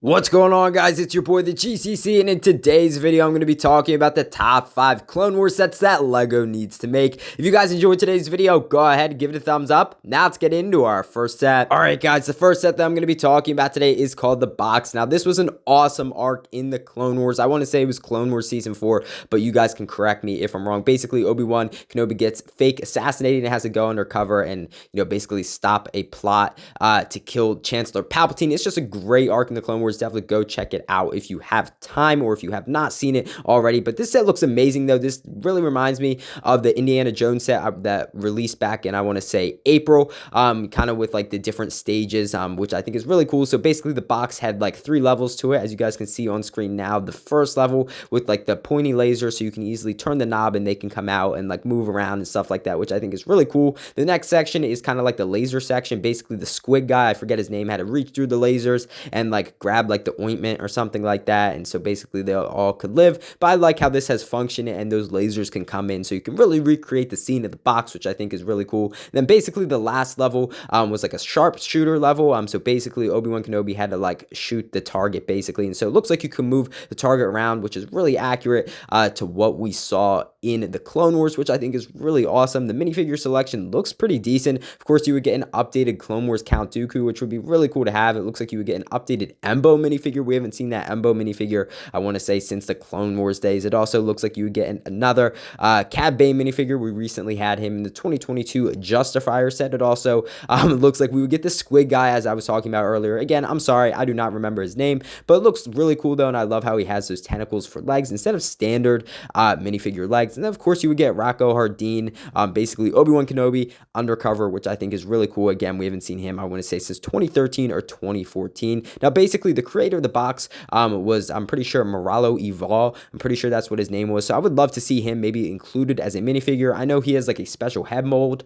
What's going on, guys? It's your boy the GCC, and in today's video I'm going to be talking about the top 5 Clone Wars sets that LEGO needs to make. If you guys enjoyed today's video, go ahead and give it a thumbs up. Now let's get into our first set. Alright guys, the first set that I'm going to be talking about today is called the Box. Now this was an awesome arc in the Clone Wars. I want to say it was Clone Wars Season 4, but you guys can correct me if I'm wrong. Basically, Obi-Wan Kenobi gets fake assassinated and has to go undercover and, basically stop a plot to kill Chancellor Palpatine. It's just a great arc in the Clone Wars. Definitely go check it out if you have time or if you have not seen it already. But this set looks amazing though. This really reminds me of the Indiana Jones set that released back in, I want to say, April, kind of with like the different stages, which I think is really cool. So basically the box had like 3 levels to it, as you guys can see on screen now. The first level with like the pointy laser, so you can easily turn the knob and they can come out and like move around and stuff like that, which I think is really cool. The next section is kind of like the laser section. Basically the squid guy, I forget his name, had to reach through the lasers and like grab like the ointment or something like that, and so basically they all could live. But I like how this has function and those lasers can come in, so you can really recreate the scene of the box, which I think is really cool. And then basically the last level was like a sharpshooter level, so basically Obi-Wan Kenobi had to like shoot the target basically, and so it looks like you can move the target around, which is really accurate to what we saw in the Clone Wars, which I think is really awesome. The minifigure selection looks pretty decent. Of course, you would get an updated Clone Wars Count Dooku, which would be really cool to have. It looks like you would get an updated Embo minifigure. We haven't seen that Embo minifigure, I want to say, since the Clone Wars days. It also looks like you would get another Cad Bane minifigure. We recently had him in the 2022 Justifier set. It also looks like we would get the squid guy, as I was talking about earlier. Again, I'm sorry, I do not remember his name, but it looks really cool though, and I love how he has those tentacles for legs instead of standard minifigure legs. And then of course you would get Rocco Hardeen, basically Obi-Wan Kenobi undercover, which I think is really cool. Again, we haven't seen him, I want to say, since 2013 or 2014. Now basically the creator of the box was, I'm pretty sure, Moralo Evol. I'm pretty sure that's what his name was. So I would love to see him maybe included as a minifigure. I know he has like a special head mold,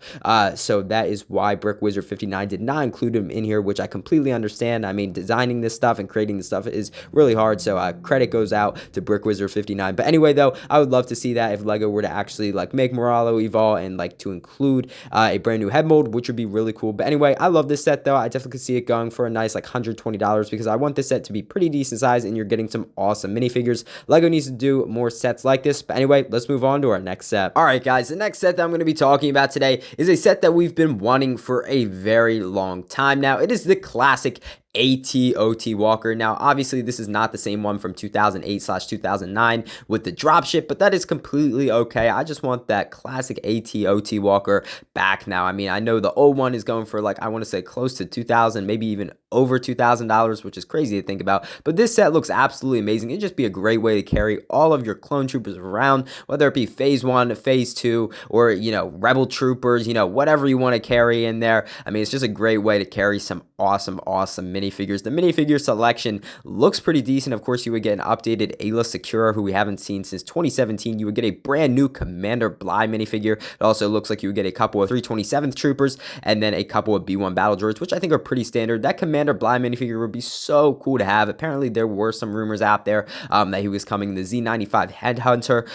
so that is why Brick Wizard 59 did not include him in here, which I completely understand. I mean, designing this stuff and creating this stuff is really hard, so credit goes out to Brick Wizard 59. But anyway though, I would love to see that if LEGO were to actually like make Moralo Evol and like to include a brand new head mold, which would be really cool. But anyway, I love this set though. I definitely could see it going for a nice like $120 because I want this set to be pretty decent size and you're getting some awesome minifigures. LEGO needs to do more sets like this. But anyway, let's move on to our next set. Alright guys, the next set that I'm going to be talking about today is a set that we've been wanting for a very long time now. It is the classic Atot Walker. Now, obviously, this is not the same one from 2008/2009 with the dropship, but that is completely okay. I just want that classic Atot Walker back now. I mean, I know the old one is going for like, I want to say close to $2,000, maybe even over $2,000, which is crazy to think about. But this set looks absolutely amazing. It'd just be a great way to carry all of your clone troopers around, whether it be phase 1, phase 2, or, rebel troopers, whatever you want to carry in there. I mean, it's just a great way to carry some awesome minifigures. The minifigure selection looks pretty decent. Of course, you would get an updated Ayla Secura, who we haven't seen since 2017. You would get a brand new Commander Bly minifigure. It also looks like you would get a couple of 327th troopers and then a couple of B1 battle droids, which I think are pretty standard. That Commander Bly minifigure would be so cool to have. Apparently, there were some rumors out there that he was coming the Z95 Headhunter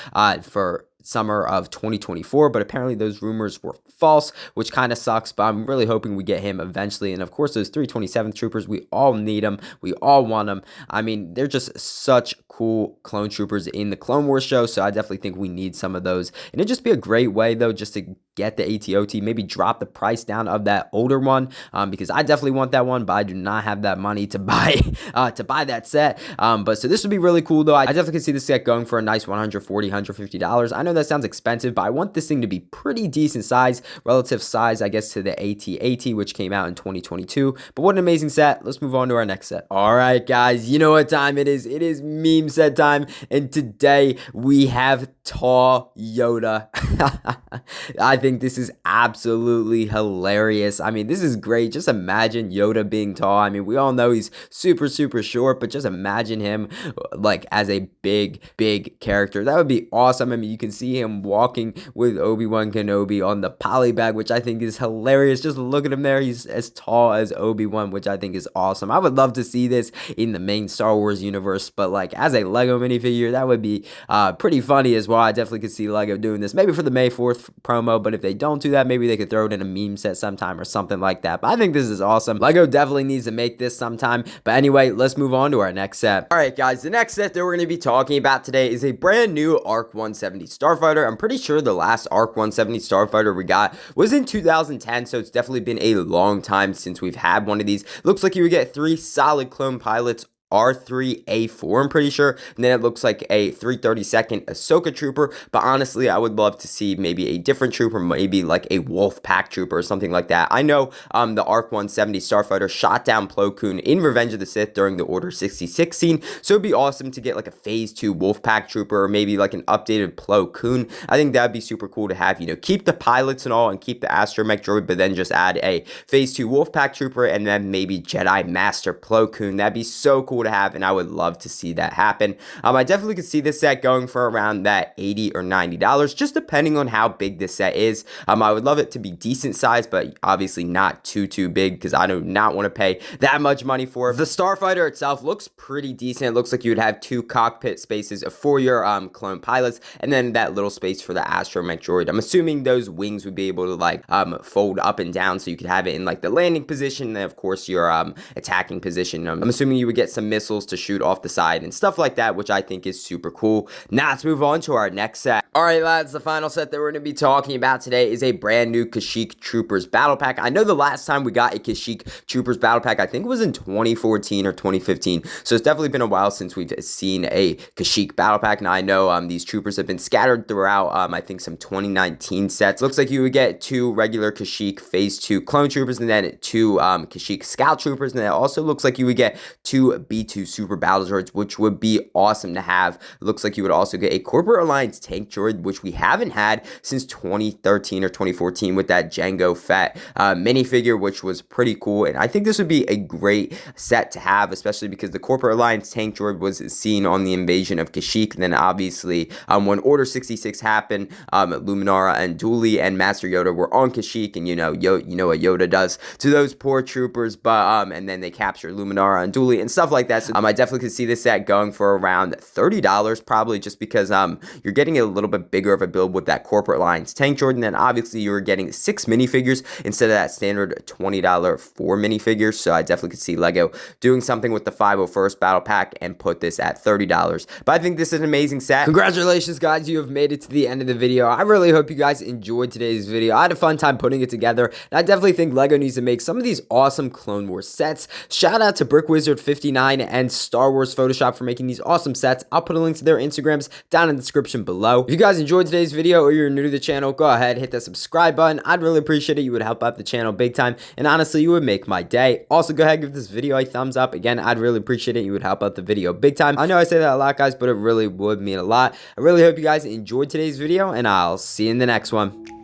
for summer of 2024, but apparently those rumors were false, which kind of sucks, but I'm really hoping we get him eventually. And of course, those 327th troopers, we all need them. We all want them. I mean, they're just such cool clone troopers in the Clone Wars show, so I definitely think we need some of those. And it'd just be a great way, though, just to get the Atot, maybe drop the price down of that older one, because I definitely want that one, but I do not have that money to buy that set. But so this would be really cool, though. I definitely can see this set going for a nice $140, $150. I know that sounds expensive, but I want this thing to be pretty decent size, relative size, I guess, to the AT-AT, which came out in 2022. But what an amazing set. Let's move on to our next set. All right, guys, you know what time it is. It is meme set time, and today we have tall Yoda. I think this is absolutely hilarious. I mean, this is great. Just imagine Yoda being tall. I mean, we all know he's super short, but just imagine him like as a big character. That would be awesome. I mean, you can see him walking with Obi-Wan Kenobi on the polybag, which I think is hilarious. Just look at him there. He's as tall as Obi-Wan, which I think is awesome. I would love to see this in the main Star Wars universe, but like as a LEGO minifigure, that would be pretty funny as well. well. I definitely could see LEGO doing this, maybe for the May 4th promo, but if they don't do that, maybe they could throw it in a meme set sometime or something like that. But I think this is awesome. LEGO definitely needs to make this sometime. But anyway, let's move on to our next set. Alright guys, the next set that we're going to be talking about today is a brand new ARC 170 Starfighter. I'm pretty sure the last ARC 170 Starfighter we got was in 2010, so it's definitely been a long time since we've had one of these. Looks like you would get 3 solid clone pilots, R3A4, I'm pretty sure, and then it looks like a 332nd Ahsoka trooper. But honestly, I would love to see maybe a different trooper, maybe like a Wolf Pack trooper or something like that. I know the ARC 170 Starfighter shot down Plo Koon in Revenge of the Sith during the Order 66 scene, so it'd be awesome to get like a Phase 2 Wolf Pack trooper, or maybe like an updated Plo Koon. I think that'd be super cool to have, you know, keep the pilots and all, and keep the astromech droid, but then just add a Phase 2 Wolf Pack trooper, and then maybe Jedi Master Plo Koon. That'd be so cool to have, and I would love to see that happen. I definitely could see this set going for around that $80 or $90, just depending on how big this set is. I would love it to be decent size, but obviously not too big, because I do not want to pay that much money for it. The Starfighter itself looks pretty decent. It looks like you would have 2 cockpit spaces for your clone pilots, and then that little space for the astromech droid. I'm assuming those wings would be able to like fold up and down, so you could have it in like the landing position, and then of course your attacking position. I'm assuming you would get some missiles to shoot off the side and stuff like that, which I think is super cool. Now let's move on to our next set. Alright lads, the final set that we're going to be talking about today is a brand new Kashyyyk Troopers Battle Pack. I know the last time we got a Kashyyyk Troopers Battle Pack, I think it was in 2014 or 2015, so it's definitely been a while since we've seen a Kashyyyk Battle Pack. Now I know these troopers have been scattered throughout, I think some 2019 sets. Looks like you would get 2 regular Kashyyyk Phase 2 clone troopers, and then 2 Kashyyyk Scout troopers, and it also looks like you would get 2 B2 super battle droids, which would be awesome to have. Looks like you would also get a Corporate Alliance tank droid, which we haven't had since 2013 or 2014 with that Jango Fett minifigure, which was pretty cool. And I think this would be a great set to have, especially because the Corporate Alliance tank droid was seen on the invasion of Kashyyyk. And then obviously when Order 66 happened, Luminara and Dooley and Master Yoda were on Kashyyyk, and you know what Yoda does to those poor troopers. But and then they captured Luminara and Dooley and stuff like that. So I definitely could see this set going for around $30 probably, just because you're getting a little bit bigger of a build with that Corporate Alliance tank droid, and then obviously you're getting 6 minifigures instead of that standard $20 4 minifigures. So I definitely could see LEGO doing something with the 501st Battle Pack and put this at $30. But I think this is an amazing set. Congratulations guys, you have made it to the end of the video. I really hope you guys enjoyed today's video. I had a fun time putting it together, and I definitely think LEGO needs to make some of these awesome Clone Wars sets. Shout out to BrickWizard59 and Star Wars Photoshop for making these awesome sets. I'll put a link to their Instagrams down in the description below. If you guys enjoyed today's video or you're new to the channel, go ahead, hit that subscribe button. I'd really appreciate it. You would help out the channel big time, and honestly, you would make my day. Also, go ahead, give this video a thumbs up. Again, I'd really appreciate it. You would help out the video big time. I know I say that a lot, guys, but it really would mean a lot. I really hope you guys enjoyed today's video, and I'll see you in the next one.